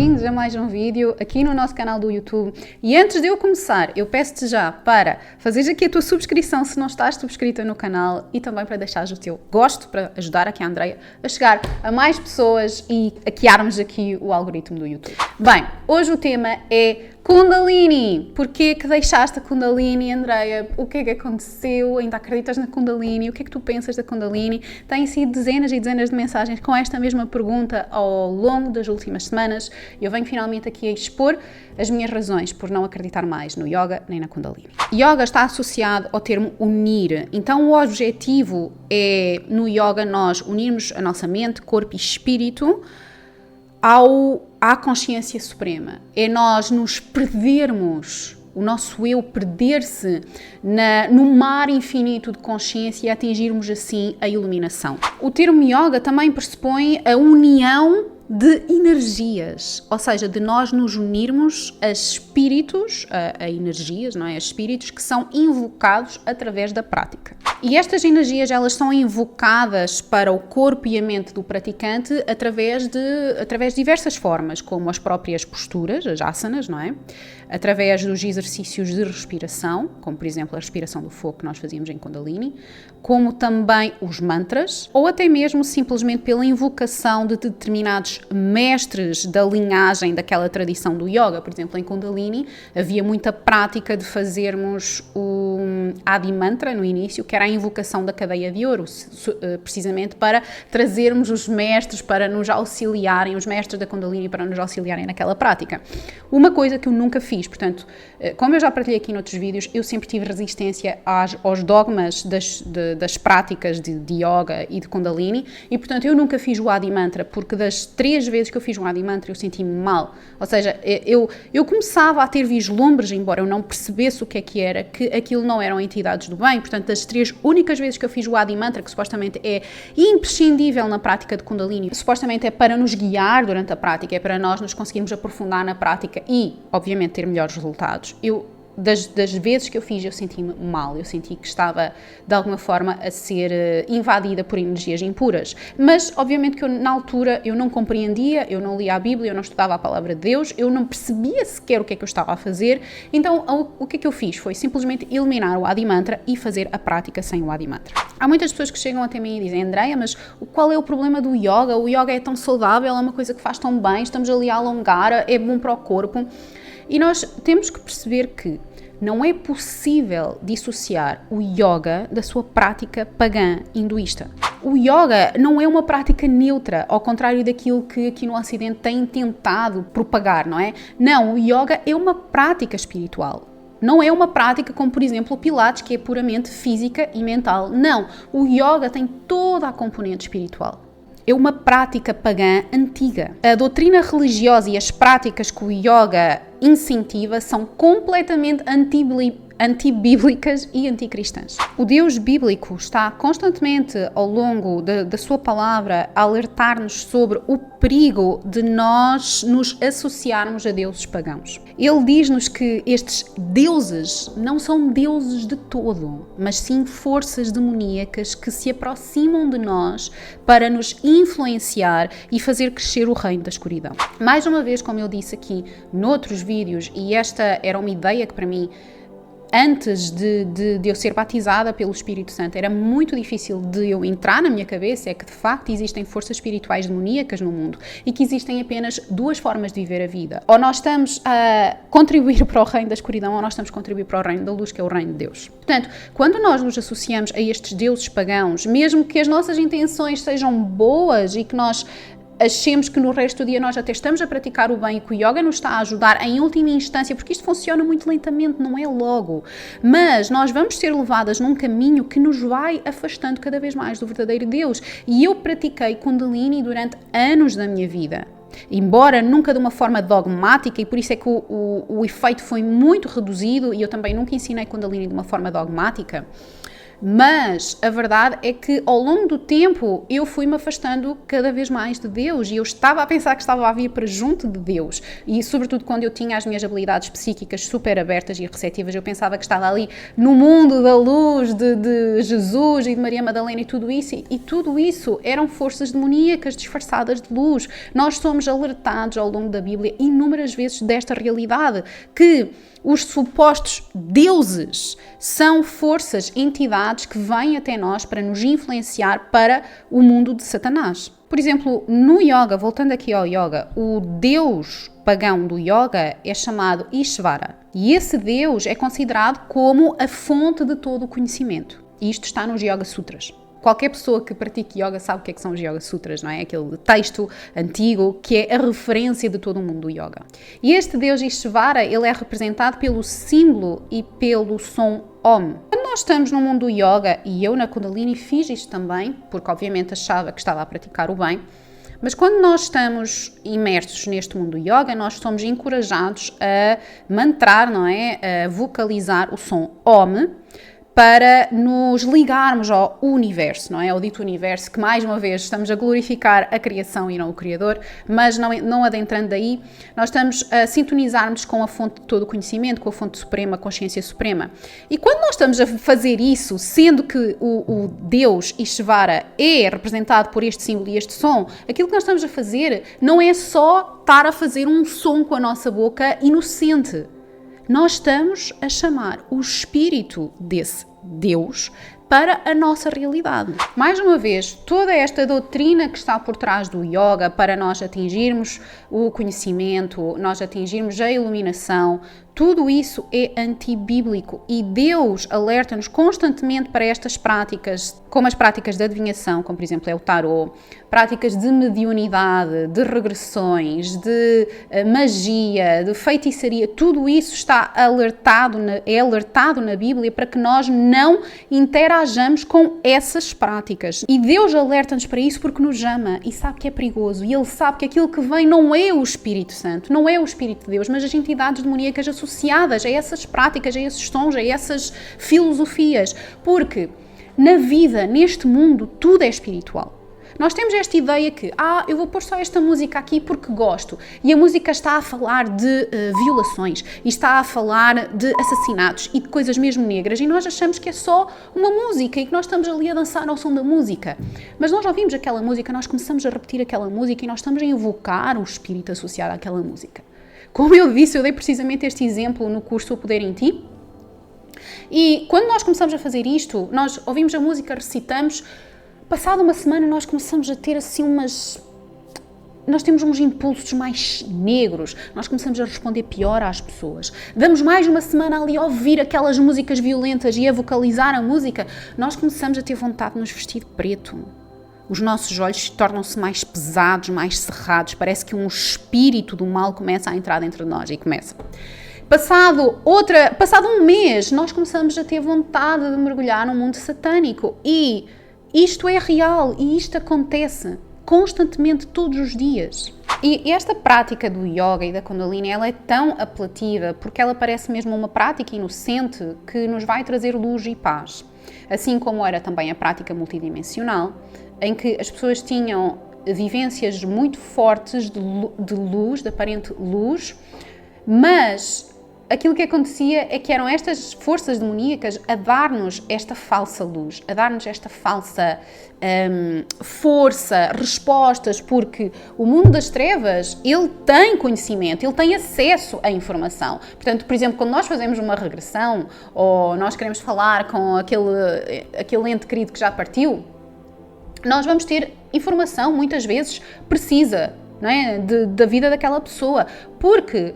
bem-vindos a mais um vídeo aqui no nosso canal do YouTube. E antes de eu começar, eu peço-te já para fazeres aqui a tua subscrição se não estás subscrita no canal e também para deixares o teu gosto para ajudar aqui a Andreia a chegar a mais pessoas e hackearmos aqui o algoritmo do YouTube. Bem, hoje o tema é Kundalini. Porquê que deixaste a Kundalini, Andreia? O que é que aconteceu? Ainda acreditas na Kundalini? O que é que tu pensas da Kundalini? Têm sido dezenas e dezenas de mensagens com esta mesma pergunta ao longo das últimas semanas e eu venho finalmente aqui a expor as minhas razões por não acreditar mais no Yoga nem na Kundalini. Yoga está associado ao termo unir, então o objetivo é no Yoga nós unirmos a nossa mente, corpo e espírito à consciência suprema. É nós nos perdermos, o nosso eu perder-se no mar infinito de consciência e atingirmos assim a iluminação. O termo yoga também pressupõe a união de energias, ou seja, de nós nos unirmos a espíritos, a energias, não é? A espíritos que são invocados através da prática. E estas energias, elas são invocadas para o corpo e a mente do praticante através de diversas formas, como as próprias posturas, as asanas, não é? Através dos exercícios de respiração, como por exemplo a respiração do fogo que nós fazíamos em Kundalini, como também os mantras, ou até mesmo simplesmente pela invocação de determinados mestres da linhagem daquela tradição do yoga. Por exemplo, em Kundalini havia muita prática de fazermos o Adi Mantra no início, que era a invocação da cadeia de ouro, precisamente para trazermos os mestres para nos auxiliarem, os mestres da Kundalini para nos auxiliarem naquela prática. Uma coisa que eu nunca fiz, portanto, como eu já partilhei aqui noutros vídeos, eu sempre tive resistência aos dogmas das práticas de yoga e de Kundalini e, portanto, eu nunca fiz o Adi Mantra, porque das 3 vezes que eu fiz um Adi Mantra eu senti-me mal. Ou seja, eu começava a ter vislumbres, embora eu não percebesse o que era, que aquilo não eram entidades do bem. Portanto, das 3 únicas vezes que eu fiz o Adi Mantra, que supostamente é imprescindível na prática de Kundalini, supostamente é para nos guiar durante a prática, é para nós nos conseguirmos aprofundar na prática e, obviamente, ter melhores resultados. Das vezes que eu fiz, eu senti-me mal, eu senti que estava, de alguma forma, a ser invadida por energias impuras. Mas, obviamente, que na altura eu não compreendia, eu não lia a Bíblia, eu não estudava a Palavra de Deus, eu não percebia sequer o que é que eu estava a fazer, então o que é que eu fiz? Foi simplesmente eliminar o Adi Mantra e fazer a prática sem o Adi Mantra. Há muitas pessoas que chegam até mim e dizem: Andreia, mas qual é o problema do yoga? O yoga é tão saudável, é uma coisa que faz tão bem, estamos ali a alongar, é bom para o corpo. E nós temos que perceber que não é possível dissociar o yoga da sua prática pagã hinduísta. O yoga não é uma prática neutra, ao contrário daquilo que aqui no Ocidente tem tentado propagar, não é? Não, o yoga é uma prática espiritual. Não é uma prática como, por exemplo, o Pilates, que é puramente física e mental. Não, o yoga tem toda a componente espiritual. É uma prática pagã antiga. A doutrina religiosa e as práticas que o yoga incentiva são completamente antibíblicas e anticristãs. O Deus bíblico está constantemente ao longo da sua palavra a alertar-nos sobre o perigo de nós nos associarmos a deuses pagãos. Ele diz-nos que estes deuses não são deuses de todo, mas sim forças demoníacas que se aproximam de nós para nos influenciar e fazer crescer o reino da escuridão. Mais uma vez, como eu disse aqui noutros vídeos, e esta era uma ideia que para mim, antes de eu ser batizada pelo Espírito Santo, era muito difícil de eu entrar na minha cabeça, é que de facto existem forças espirituais demoníacas no mundo e que existem apenas 2 formas de viver a vida. Ou nós estamos a contribuir para o reino da escuridão, ou nós estamos a contribuir para o reino da luz, que é o reino de Deus. Portanto, quando nós nos associamos a estes deuses pagãos, mesmo que as nossas intenções sejam boas e que nós achemos que no resto do dia nós até estamos a praticar o bem e que o yoga nos está a ajudar em última instância, porque isto funciona muito lentamente, não é logo, mas nós vamos ser levadas num caminho que nos vai afastando cada vez mais do verdadeiro Deus. E eu pratiquei Kundalini durante anos da minha vida, embora nunca de uma forma dogmática, e por isso é que o efeito foi muito reduzido, e eu também nunca ensinei Kundalini de uma forma dogmática. Mas a verdade é que ao longo do tempo eu fui-me afastando cada vez mais de Deus e eu estava a pensar que estava a vir para junto de Deus. E sobretudo quando eu tinha as minhas habilidades psíquicas super abertas e receptivas, eu pensava que estava ali no mundo da luz de Jesus e de Maria Madalena e tudo isso. E tudo isso eram forças demoníacas disfarçadas de luz. Nós somos alertados ao longo da Bíblia inúmeras vezes desta realidade, que os supostos deuses são forças, entidades que vêm até nós para nos influenciar para o mundo de Satanás. Por exemplo, no yoga, voltando aqui ao yoga, o deus pagão do yoga é chamado Ishvara. E esse deus é considerado como a fonte de todo o conhecimento. E isto está nos Yoga Sutras. Qualquer pessoa que pratique yoga sabe o que são os Yoga Sutras, não é? Aquele texto antigo que é a referência de todo o mundo do yoga. E este deus Ishvara, ele é representado pelo símbolo e pelo som Om. Quando nós estamos no mundo do yoga, e eu na Kundalini fiz isto também, porque obviamente achava que estava a praticar o bem, mas quando nós estamos imersos neste mundo do yoga, nós somos encorajados a mantrar, não é? A vocalizar o som Om, para nos ligarmos ao universo, não é? Ao dito universo, que mais uma vez estamos a glorificar a criação e não o Criador, mas não adentrando daí, nós estamos a sintonizarmos com a fonte de todo o conhecimento, com a fonte suprema, a consciência suprema. E quando nós estamos a fazer isso, sendo que o Deus Ishvara é representado por este símbolo e este som, aquilo que nós estamos a fazer não é só estar a fazer um som com a nossa boca inocente. Nós estamos a chamar o espírito desse Deus para a nossa realidade. Mais uma vez, toda esta doutrina que está por trás do yoga para nós atingirmos o conhecimento, nós atingirmos a iluminação, tudo isso é antibíblico e Deus alerta-nos constantemente para estas práticas, como as práticas de adivinhação, como por exemplo é o tarô, práticas de mediunidade, de regressões, de magia, de feitiçaria, tudo isso está é alertado na Bíblia para que nós não interajamos com essas práticas. E Deus alerta-nos para isso porque nos ama e sabe que é perigoso e Ele sabe que aquilo que vem não é o Espírito Santo, não é o Espírito de Deus, mas as entidades demoníacas associadas a essas práticas, a esses sons, a essas filosofias. Porque na vida, neste mundo, tudo é espiritual. Nós temos esta ideia que, eu vou pôr só esta música aqui porque gosto. E a música está a falar de violações, e está a falar de assassinatos e de coisas mesmo negras, e nós achamos que é só uma música e que nós estamos ali a dançar ao som da música. Mas nós ouvimos aquela música, nós começamos a repetir aquela música e nós estamos a invocar o espírito associado àquela música. Como eu disse, eu dei precisamente este exemplo no curso O Poder em Ti. E quando nós começamos a fazer isto, nós ouvimos a música, recitamos, passada uma semana nós começamos a ter assim nós temos uns impulsos mais negros, nós começamos a responder pior às pessoas. Damos mais uma semana ali a ouvir aquelas músicas violentas e a vocalizar a música, nós começamos a ter vontade de nos vestir de preto. Os nossos olhos tornam-se mais pesados, mais cerrados, parece que um espírito do mal começa a entrar dentro de nós e começa. Passado um mês, nós começamos a ter vontade de mergulhar no mundo satânico e isto é real e isto acontece constantemente todos os dias. E esta prática do yoga e da Kundalini, ela é tão apelativa porque ela parece mesmo uma prática inocente que nos vai trazer luz e paz. Assim como era também a prática multidimensional, em que as pessoas tinham vivências muito fortes de luz, de aparente luz, mas aquilo que acontecia é que eram estas forças demoníacas a dar-nos esta falsa luz, a dar-nos esta falsa força, respostas, porque o mundo das trevas, ele tem conhecimento, ele tem acesso à informação. Portanto, por exemplo, quando nós fazemos uma regressão ou nós queremos falar com aquele ente querido que já partiu, nós vamos ter informação, muitas vezes, precisa, não é? Da vida daquela pessoa, porque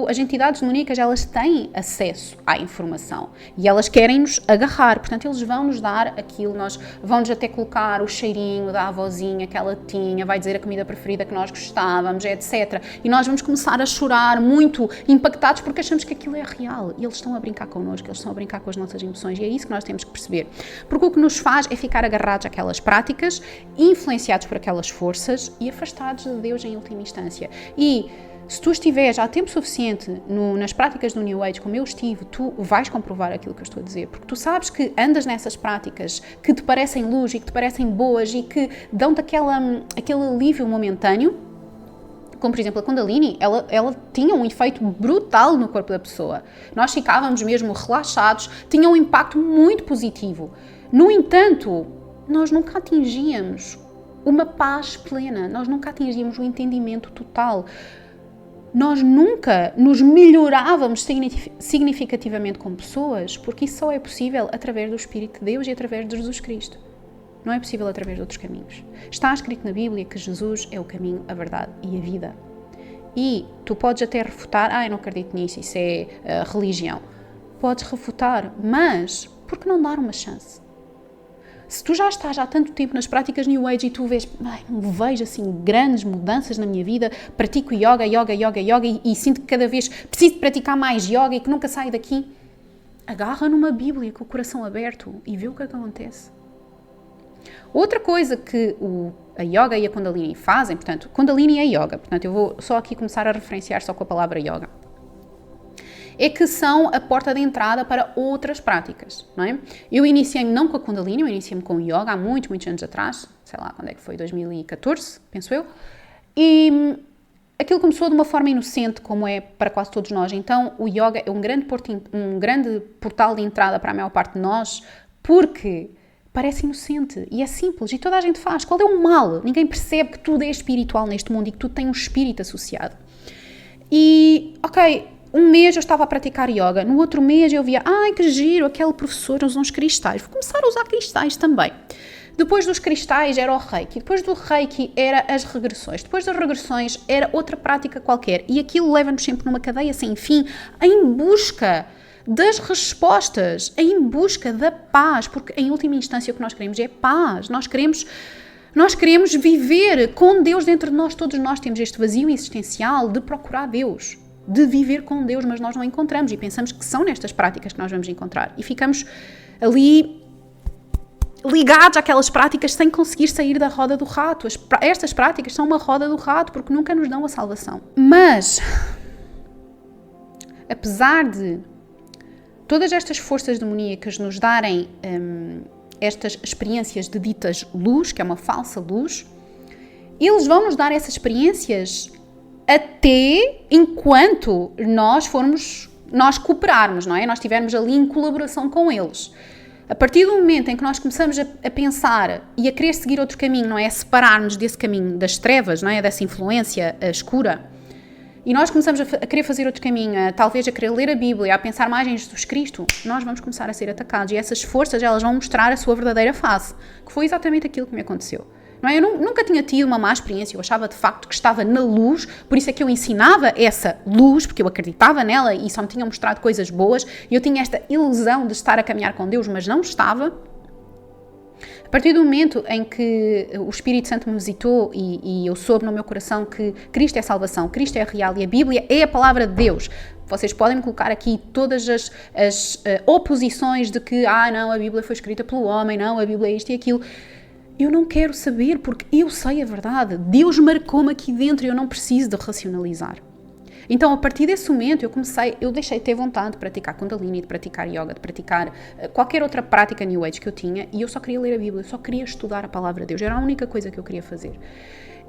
as entidades demoníacas, elas têm acesso à informação e elas querem-nos agarrar, portanto eles vão-nos dar aquilo, vão-nos até colocar o cheirinho da avózinha que ela tinha, vai dizer a comida preferida que nós gostávamos, etc. E nós vamos começar a chorar muito impactados porque achamos que aquilo é real e eles estão a brincar connosco, eles estão a brincar com as nossas emoções e é isso que nós temos que perceber. Porque o que nos faz é ficar agarrados àquelas práticas, influenciados por aquelas forças e afastados de Deus em última instância. E Se tu estiveres há tempo suficiente nas práticas do New Age, como eu estive, tu vais comprovar aquilo que eu estou a dizer, porque tu sabes que andas nessas práticas que te parecem luz e que te parecem boas e que dão-te aquele alívio momentâneo, como por exemplo a Kundalini, ela tinha um efeito brutal no corpo da pessoa. Nós ficávamos mesmo relaxados, tinha um impacto muito positivo. No entanto, nós nunca atingíamos uma paz plena, nós nunca atingíamos um entendimento total. Nós nunca nos melhorávamos significativamente como pessoas, porque isso só é possível através do Espírito de Deus e através de Jesus Cristo. Não é possível através de outros caminhos. Está escrito na Bíblia que Jesus é o caminho, a verdade e a vida. E tu podes até refutar, eu não acredito nisso, isso é religião. Podes refutar, mas por que não dar uma chance? Se tu já estás há tanto tempo nas práticas New Age e tu vês, não vejo assim grandes mudanças na minha vida, pratico yoga e sinto que cada vez preciso de praticar mais yoga e que nunca saio daqui, agarra numa Bíblia com o coração aberto e vê o que acontece. Outra coisa que a yoga e a Kundalini fazem, portanto, Kundalini é yoga, portanto eu vou só aqui começar a referenciar só com a palavra yoga, é que são a porta de entrada para outras práticas, não é? Eu iniciei-me não com a Kundalini, eu iniciei-me com o yoga há muitos anos atrás, sei lá quando é que foi, 2014, penso eu, e aquilo começou de uma forma inocente, como é para quase todos nós. Então o yoga é um grande portal de entrada para a maior parte de nós, porque parece inocente e é simples e toda a gente faz. Qual é o mal? Ninguém percebe que tudo é espiritual neste mundo e que tudo tem um espírito associado. E, um mês eu estava a praticar yoga, no outro mês eu via, que giro, aquele professor usa uns cristais, vou começar a usar cristais também. Depois dos cristais era o Reiki, depois do Reiki era as regressões, depois das regressões era outra prática qualquer e aquilo leva-nos sempre numa cadeia sem fim, em busca das respostas, em busca da paz, porque em última instância o que nós queremos é paz, nós queremos viver com Deus dentro de nós, todos nós temos este vazio existencial de procurar Deus, de viver com Deus, mas nós não encontramos e pensamos que são nestas práticas que nós vamos encontrar e ficamos ali ligados àquelas práticas sem conseguir sair da roda do rato. Estas práticas são uma roda do rato porque nunca nos dão a salvação. Mas, apesar de todas estas forças demoníacas nos darem estas experiências de ditas luz, que é uma falsa luz, eles vão nos dar essas experiências até enquanto nós cooperarmos, não é? Nós estivermos ali em colaboração com eles. A partir do momento em que nós começamos a pensar e a querer seguir outro caminho, não é? A separar-nos desse caminho das trevas, não é? Dessa influência escura, e nós começamos a querer fazer outro caminho, talvez a querer ler a Bíblia, a pensar mais em Jesus Cristo, nós vamos começar a ser atacados. E essas forças, elas vão mostrar a sua verdadeira face, que foi exatamente aquilo que me aconteceu. Não é? Eu nunca tinha tido uma má experiência, eu achava de facto que estava na luz, por isso é que eu ensinava essa luz, porque eu acreditava nela e só me tinham mostrado coisas boas, e eu tinha esta ilusão de estar a caminhar com Deus, mas não estava. A partir do momento em que o Espírito Santo me visitou e eu soube no meu coração que Cristo é salvação, Cristo é real e a Bíblia é a palavra de Deus. Vocês podem colocar aqui todas as oposições de que, não, a Bíblia foi escrita pelo homem, não, a Bíblia é isto e aquilo. Eu não quero saber, porque eu sei a verdade. Deus marcou-me aqui dentro e eu não preciso de racionalizar. Então, a partir desse momento, eu deixei de ter vontade de praticar Kundalini, de praticar yoga, de praticar qualquer outra prática New Age que eu tinha, e eu só queria ler a Bíblia, eu só queria estudar a palavra de Deus, era a única coisa que eu queria fazer.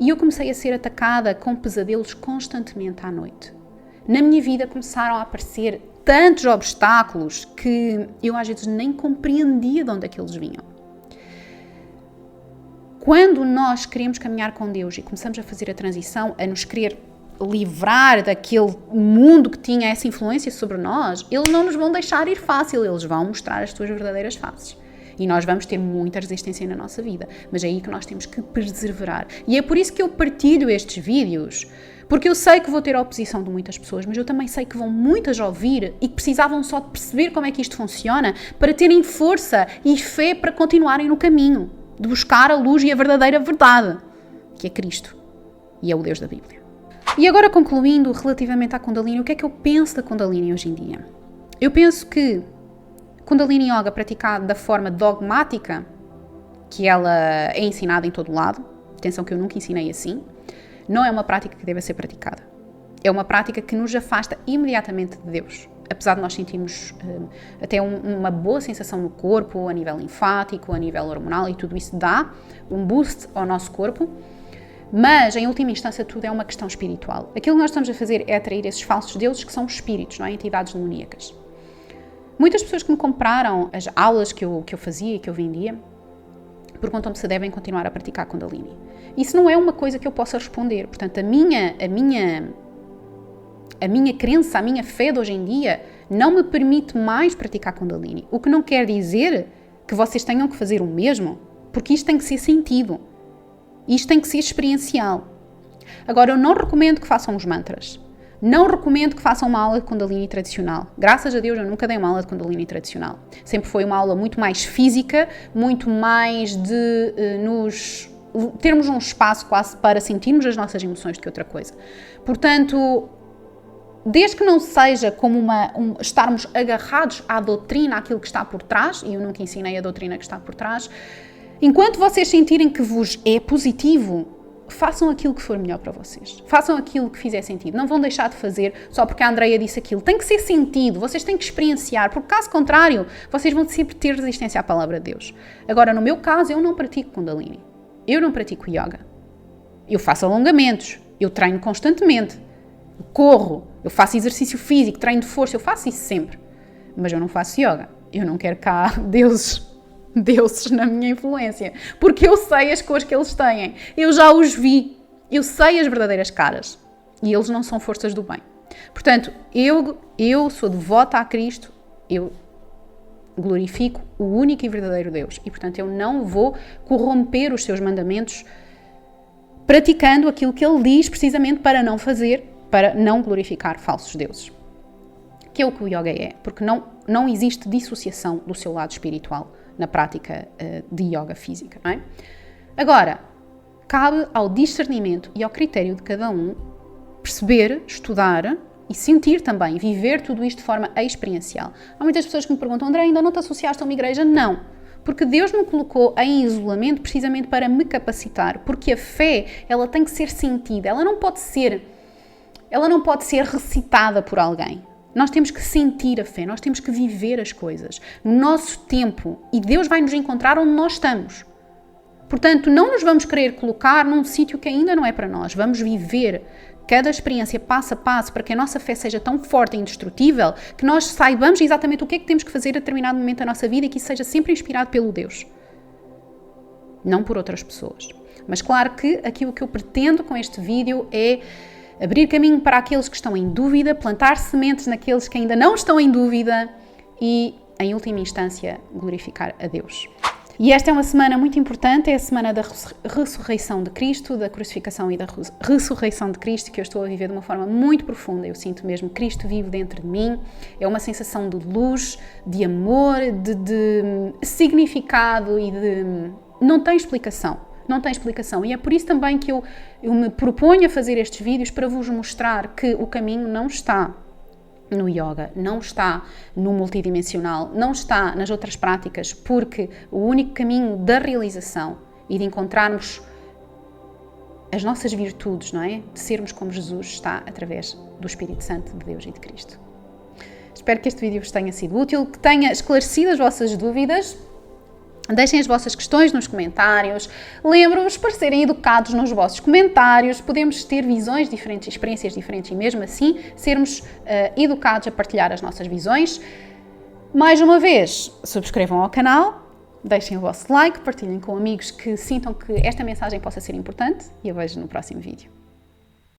E eu comecei a ser atacada com pesadelos constantemente à noite. Na minha vida começaram a aparecer tantos obstáculos que eu às vezes nem compreendia de onde é que eles vinham. Quando nós queremos caminhar com Deus e começamos a fazer a transição, a nos querer livrar daquele mundo que tinha essa influência sobre nós, eles não nos vão deixar ir fácil, eles vão mostrar as suas verdadeiras faces. E nós vamos ter muita resistência na nossa vida, mas é aí que nós temos que perseverar. E é por isso que eu partilho estes vídeos, porque eu sei que vou ter a oposição de muitas pessoas, mas eu também sei que vão muitas ouvir e que precisavam só de perceber como é que isto funciona para terem força e fé para continuarem no caminho de buscar a luz e a verdadeira verdade, que é Cristo e é o Deus da Bíblia. E agora, concluindo relativamente à Kundalini, o que é que eu penso da Kundalini hoje em dia? Eu penso que Kundalini Yoga praticada da forma dogmática, que ela é ensinada em todo lado, atenção que eu nunca ensinei assim, não é uma prática que deve ser praticada. É uma prática que nos afasta imediatamente de Deus. Apesar de nós sentirmos até uma boa sensação no corpo, a nível linfático, a nível hormonal, e tudo isso dá um boost ao nosso corpo, mas em última instância tudo é uma questão espiritual. Aquilo que nós estamos a fazer é atrair esses falsos deuses que são os espíritos, não é? Entidades demoníacas. Muitas pessoas que me compraram as aulas que eu fazia e que eu vendia perguntam-me se devem continuar a praticar Kundalini. Isso não é uma coisa que eu possa responder. Portanto, a minha crença, a minha fé de hoje em dia não me permite mais praticar Kundalini. O que não quer dizer que vocês tenham que fazer o mesmo, porque isto tem que ser sentido. Isto tem que ser experiencial. Agora, eu não recomendo que façam os mantras. Não recomendo que façam uma aula de Kundalini tradicional. Graças a Deus eu nunca dei uma aula de Kundalini tradicional. Sempre foi uma aula muito mais física, muito mais de termos um espaço quase para sentirmos as nossas emoções do que outra coisa. Portanto, desde que não seja como estarmos agarrados à doutrina, àquilo que está por trás, e eu nunca ensinei a doutrina que está por trás, enquanto vocês sentirem que vos é positivo, façam aquilo que for melhor para vocês. Façam aquilo que fizer sentido. Não vão deixar de fazer só porque a Andreia disse aquilo. Tem que ser sentido. Vocês têm que experienciar, porque caso contrário, vocês vão sempre ter resistência à palavra de Deus. Agora, no meu caso, eu não pratico Kundalini. Eu não pratico yoga. Eu faço alongamentos. Eu treino constantemente. Eu corro. Eu faço exercício físico, treino de força. Eu faço isso sempre. Mas eu não faço yoga. Eu não quero cá deuses na minha influência, porque eu sei as cores que eles têm, eu já os vi, eu sei as verdadeiras caras e eles não são forças do bem. Portanto, eu sou devota a Cristo, eu glorifico o único e verdadeiro Deus e, portanto, eu não vou corromper os seus mandamentos praticando aquilo que ele diz precisamente para não fazer, para não glorificar falsos deuses. Que é o que o yoga é, porque não existe dissociação do seu lado espiritual na prática de yoga física, não é? Agora, cabe ao discernimento e ao critério de cada um perceber, estudar e sentir também, viver tudo isto de forma experiencial. Há muitas pessoas que me perguntam, André, ainda não te associaste a uma igreja? Não, porque Deus me colocou em isolamento precisamente para me capacitar, porque a fé, ela tem que ser sentida, ela não pode ser recitada por alguém. Nós temos que sentir a fé, nós temos que viver as coisas no nosso tempo e Deus vai nos encontrar onde nós estamos. Portanto, não nos vamos querer colocar num sítio que ainda não é para nós. Vamos viver cada experiência passo a passo para que a nossa fé seja tão forte e indestrutível que nós saibamos exatamente o que é que temos que fazer a determinado momento da nossa vida e que isso seja sempre inspirado pelo Deus, não por outras pessoas. Mas claro que aquilo que eu pretendo com este vídeo é abrir caminho para aqueles que estão em dúvida, plantar sementes naqueles que ainda não estão em dúvida e, em última instância, glorificar a Deus. E esta é uma semana muito importante, é a semana da ressurreição de Cristo, da crucificação e da ressurreição de Cristo, que eu estou a viver de uma forma muito profunda. Eu sinto mesmo Cristo vivo dentro de mim, é uma sensação de luz, de amor, de significado e de... não tem explicação. Não tem explicação. E é por isso também que eu me proponho a fazer estes vídeos para vos mostrar que o caminho não está no yoga, não está no multidimensional, não está nas outras práticas, porque o único caminho da realização e de encontrarmos as nossas virtudes, não é? De sermos como Jesus, está através do Espírito Santo de Deus e de Cristo. Espero que este vídeo vos tenha sido útil, que tenha esclarecido as vossas dúvidas. Deixem as vossas questões nos comentários, lembro-vos para serem educados nos vossos comentários, podemos ter visões diferentes, experiências diferentes e mesmo assim sermos educados a partilhar as nossas visões. Mais uma vez, subscrevam ao canal, deixem o vosso like, partilhem com amigos que sintam que esta mensagem possa ser importante e eu vejo no próximo vídeo.